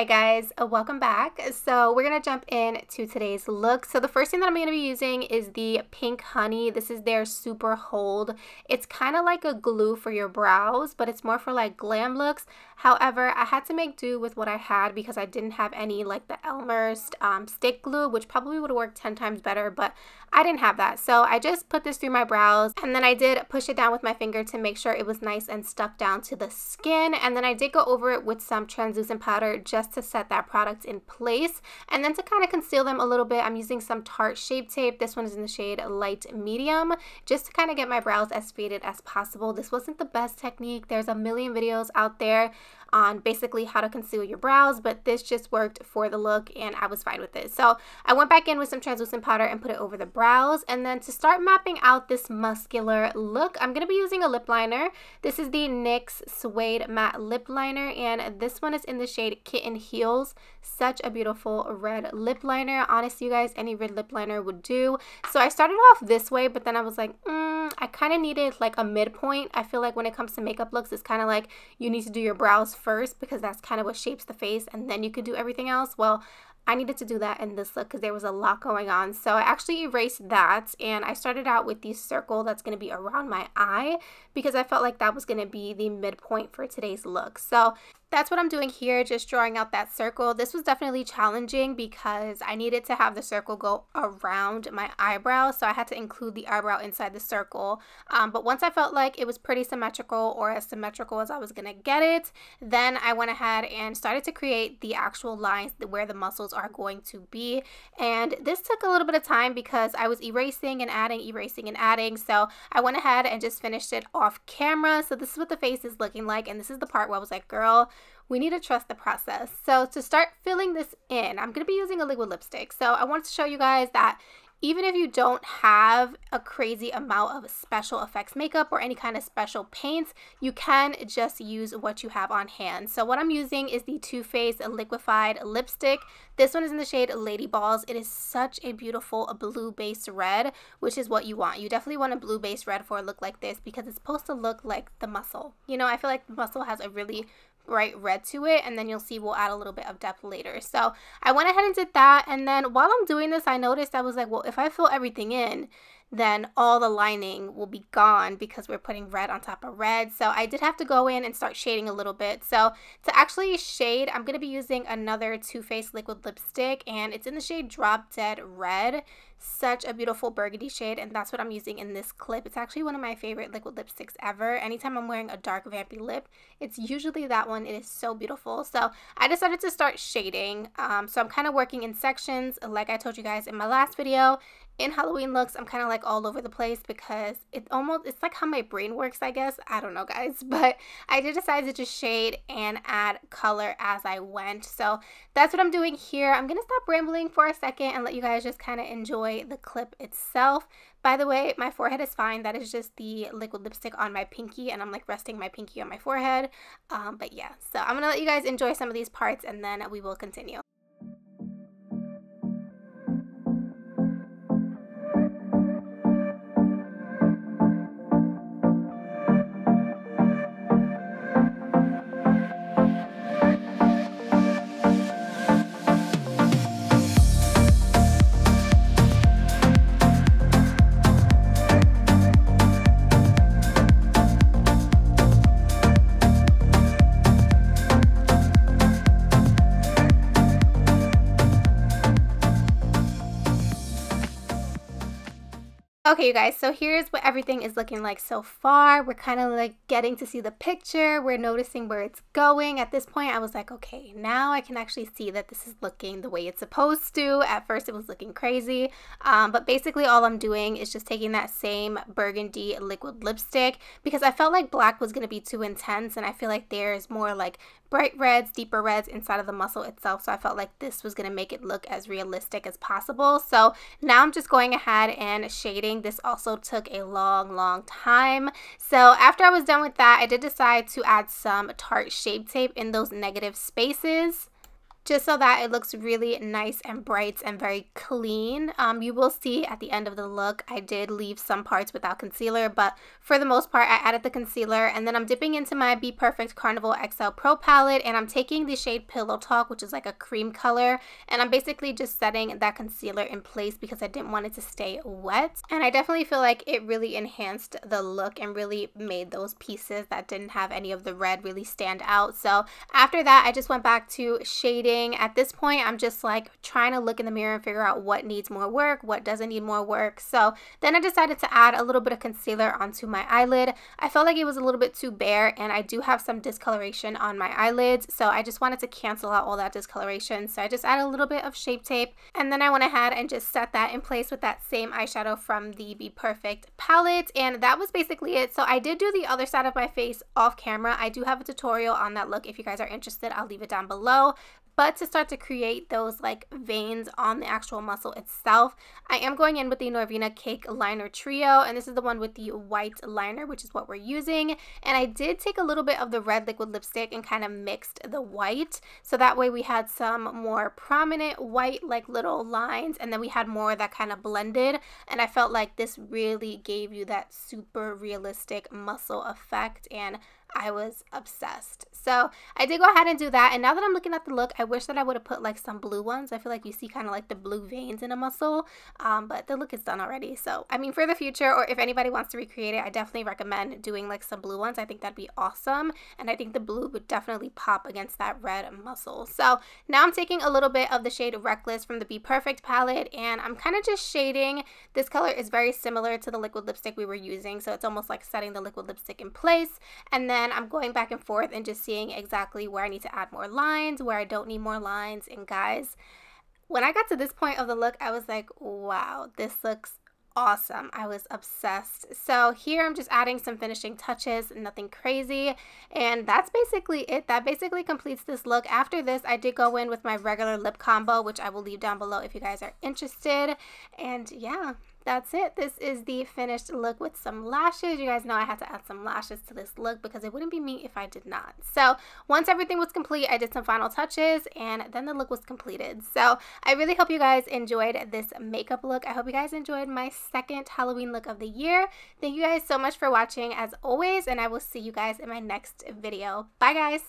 Alright guys, welcome back. So we're going to jump into today's look. So the first thing that I'm going to be using is the Pink Honey. This is their Super Hold. It's kind of like a glue for your brows, but it's more for like glam looks. However, I had to make do with what I had because I didn't have any like the Elmer's stick glue, which probably would have worked 10 times better, but I didn't have that. So I just put this through my brows and then I did push it down with my finger to make sure it was nice and stuck down to the skin. And then I did go over it with some translucent powder just to set that product in place. And then to kind of conceal them a little bit, I'm using some Tarte Shape Tape. This one is in the shade Light Medium, just to kind of get my brows as faded as possible. This wasn't the best technique. There's a million videos out there on basically how to conceal your brows, but this just worked for the look and I was fine with it. So I went back in with some translucent powder and put it over the brows. And then to start mapping out this muscular look, I'm going to be using a lip liner. This is the NYX Suede Matte Lip Liner, and this one is in the shade Kitten Heels. Such a beautiful red lip liner. Honestly, you guys, any red lip liner would do. So I started off this way, but then I was like, I kind of needed like a midpoint. I feel like when it comes to makeup looks, it's kind of like you need to do your brows first because that's kind of what shapes the face, and then you could do everything else. Well, I needed to do that in this look because there was a lot going on. So I actually erased that and I started out with the circle that's going to be around my eye because I felt like that was going to be the midpoint for today's look. So that's what I'm doing here, just drawing out that circle. This was definitely challenging because I needed to have the circle go around my eyebrow, so I had to include the eyebrow inside the circle. But once I felt like it was pretty symmetrical, or as symmetrical as I was gonna get it, then I went ahead and started to create the actual lines where the muscles are going to be. And this took a little bit of time because I was erasing and adding, so I went ahead and just finished it off camera. So this is what the face is looking like, and this is the part where I was like, girl, we need to trust the process. So to start filling this in, I'm going to be using a liquid lipstick. So I wanted to show you guys that even if you don't have a crazy amount of special effects makeup or any kind of special paints, you can just use what you have on hand. So what I'm using is the Too Faced liquefied lipstick. This one is in the shade Lady Balls. It is such a beautiful blue base red, which is what you want. You definitely want a blue base red for a look like this because it's supposed to look like the muscle. You know, I feel like the muscle has a really bright red to it, and then you'll see we'll add a little bit of depth later. So I went ahead and did that, and then while I'm doing this, I noticed I was like, well, if I fill everything in, then all the lining will be gone because we're putting red on top of red. So I did have to go in and start shading a little bit. So to actually shade, I'm going to be using another Too Faced liquid lipstick, and it's in the shade Drop Dead Red. Such a beautiful burgundy shade, and that's what I'm using in this clip. It's actually one of my favorite liquid lipsticks ever. Anytime I'm wearing a dark vampy lip, it's usually that one. It is so beautiful. So I decided to start shading. So I'm kind of working in sections, like I told you guys in my last video. In Halloween looks, I'm kind of like all over the place because it's like how my brain works, I guess. I don't know, guys, but I did decide to just shade and add color as I went. So that's what I'm doing here. I'm gonna stop rambling for a second and let you guys just kind of enjoy the clip itself. By the way, my forehead is fine. That is just the liquid lipstick on my pinky, and I'm like resting my pinky on my forehead. But yeah, so I'm gonna let you guys enjoy some of these parts and then we will continue. Okay, you guys, so here's what everything is looking like so far. We're kind of like getting to see the picture. We're noticing where it's going. At this point, I was like, okay, now I can actually see that this is looking the way it's supposed to. At first, it was looking crazy. But basically, all I'm doing is just taking that same burgundy liquid lipstick because I felt like black was going to be too intense, and I feel like there's more like bright reds, deeper reds inside of the muscle itself. So I felt like this was going to make it look as realistic as possible. So now I'm just going ahead and shading. This also took a long time. So after I was done with that, I did decide to add some Tarte Shape Tape in those negative spaces. just so that it looks really nice and bright and very clean. You will see at the end of the look, I did leave some parts without concealer, but for the most part, I added the concealer. And then I'm dipping into my Be Perfect Carnival XL Pro palette, and I'm taking the shade Pillow Talk, which is like a cream color, and I'm basically just setting that concealer in place because I didn't want it to stay wet. And I definitely feel like it really enhanced the look and really made those pieces that didn't have any of the red really stand out. So after that, I just went back to shading. At this point, I'm just like trying to look in the mirror and figure out what needs more work, what doesn't need more work. So then I decided to add a little bit of concealer onto my eyelid. I felt like it was a little bit too bare, and I do have some discoloration on my eyelids, so I just wanted to cancel out all that discoloration. So I just added a little bit of Shape Tape, and then I went ahead and just set that in place with that same eyeshadow from the Be Perfect palette, and that was basically it. So I did do the other side of my face off camera. I do have a tutorial on that look. If you guys are interested, I'll leave it down below. But to start to create those like veins on the actual muscle itself, I am going in with the Norvina Cake Liner Trio, and this is the one with the white liner, which is what we're using. And I did take a little bit of the red liquid lipstick and kind of mixed the white, so that way we had some more prominent white like little lines, and then we had more that kind of blended, and I felt like this really gave you that super realistic muscle effect, and I was obsessed. So I did go ahead and do that, and now that I'm looking at the look, I wish that I would have put like some blue ones. I feel like you see kind of like the blue veins in a muscle, but the look is done already. So I mean, for the future, or if anybody wants to recreate it, I definitely recommend doing like some blue ones. I think that'd be awesome, and I think the blue would definitely pop against that red muscle. So now I'm taking a little bit of the shade Reckless from the Be Perfect palette, and I'm kind of just shading. This color is very similar to the liquid lipstick we were using, so it's almost like setting the liquid lipstick in place, and then I'm going back and forth and just seeing exactly where I need to add more lines, where I don't need more lines. And guys, when I got to this point of the look, I was like, wow, this looks awesome. I was obsessed. So here I'm just adding some finishing touches, nothing crazy, and that's basically it. That basically completes this look. After this, I did go in with my regular lip combo, which I will leave down below if you guys are interested. And yeah, that's it. This is the finished look with some lashes. You guys know I had to add some lashes to this look because it wouldn't be me if I did not. So once everything was complete, I did some final touches, and then the look was completed. So I really hope you guys enjoyed this makeup look. I hope you guys enjoyed my second Halloween look of the year. Thank you guys so much for watching as always, and I will see you guys in my next video. Bye guys.